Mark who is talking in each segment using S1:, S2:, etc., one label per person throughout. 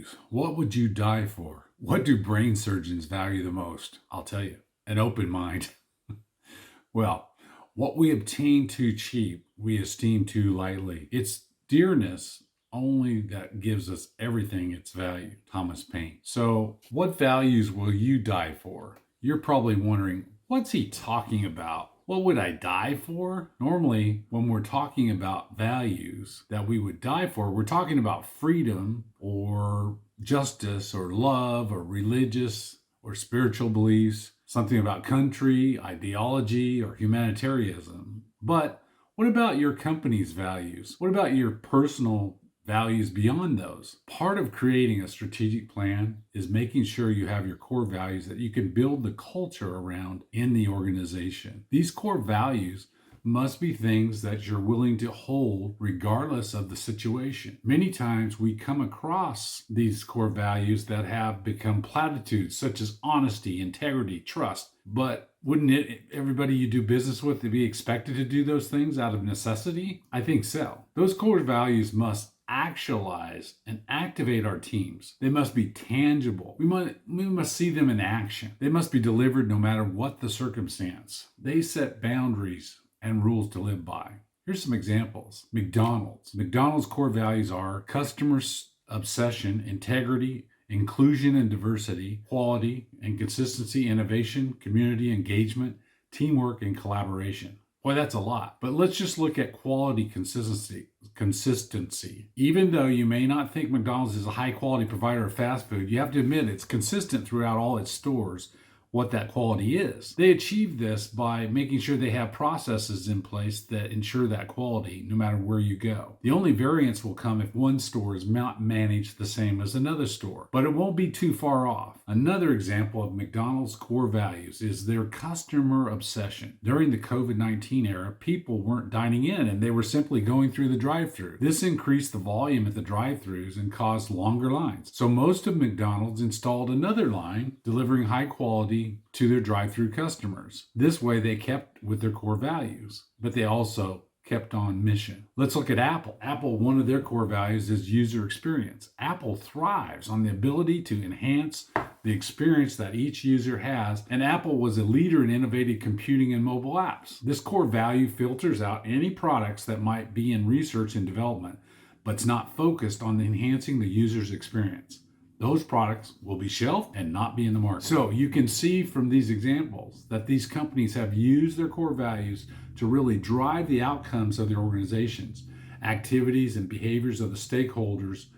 S1: values. What would you die for? What do brain surgeons value the most? I'll tell you, an open mind. Well, what we obtain too cheap, we esteem too lightly. It's dearness only that gives us everything its value. Thomas Paine. So, what values will you die for? You're probably wondering, what's he talking about? What would I die for? Normally, when we're talking about values that we would die for, we're talking about freedom or justice or love or religious or spiritual beliefs, something about country, ideology, or humanitarianism. But what about your company's values? What about your personal values beyond those? Part of creating a strategic plan is making sure you have your core values that you can build the culture around in the organization. These core values must be things that you're willing to hold regardless of the situation. Many times we come across these core values that have become platitudes such as honesty, integrity, trust. But wouldn't everybody you do business with be expected to do those things out of necessity? I think so. Those core values must actualize and activate our teams. They must be tangible. We must see them in action. They must be delivered no matter what the circumstance. They set boundaries and rules to live by. Here's some examples. McDonald's. McDonald's core values are customer obsession, integrity, inclusion and diversity, quality and consistency, innovation, community engagement, teamwork, and collaboration. Boy, that's a lot. But let's just look at quality consistency. Even though you may not think McDonald's is a high quality provider of fast food, you have to admit it's consistent throughout all its stores what that quality is. They achieve this by making sure they have processes in place that ensure that quality no matter where you go. The only variance will come if one store is not managed the same as another store, but it won't be too far off. Another example of McDonald's core values is their customer obsession. During the COVID-19 era, people weren't dining in and they were simply going through the drive-thru. This increased the volume at the drive-thrus and caused longer lines. So most of McDonald's installed another line delivering high quality to their drive-thru customers. This way they kept with their core values, but they also kept on mission. Let's look at Apple. Apple, one of their core values is user experience. Apple thrives on the ability to enhance the experience that each user has, and Apple was a leader in innovative computing and mobile apps. This core value filters out any products that might be in research and development, but it's not focused on enhancing the user's experience. Those products will be shelved and not be in the market. So you can see from these examples that these companies have used their core values to really drive the outcomes of their organizations. Activities and behaviors of the stakeholders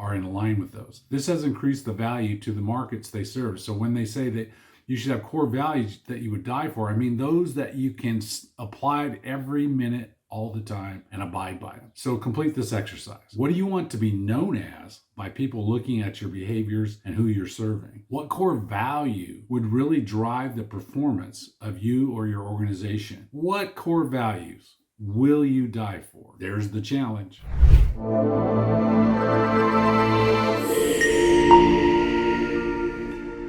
S1: are in line with those. This has increased the value to the markets they serve. So when they say that you should have core values that you would die for, I mean those that you can apply to every minute all the time and abide by them. So complete this exercise. What do you want to be known as by people looking at your behaviors and who you're serving? What core value would really drive the performance of you or your organization? What core values will you die for? There's the challenge.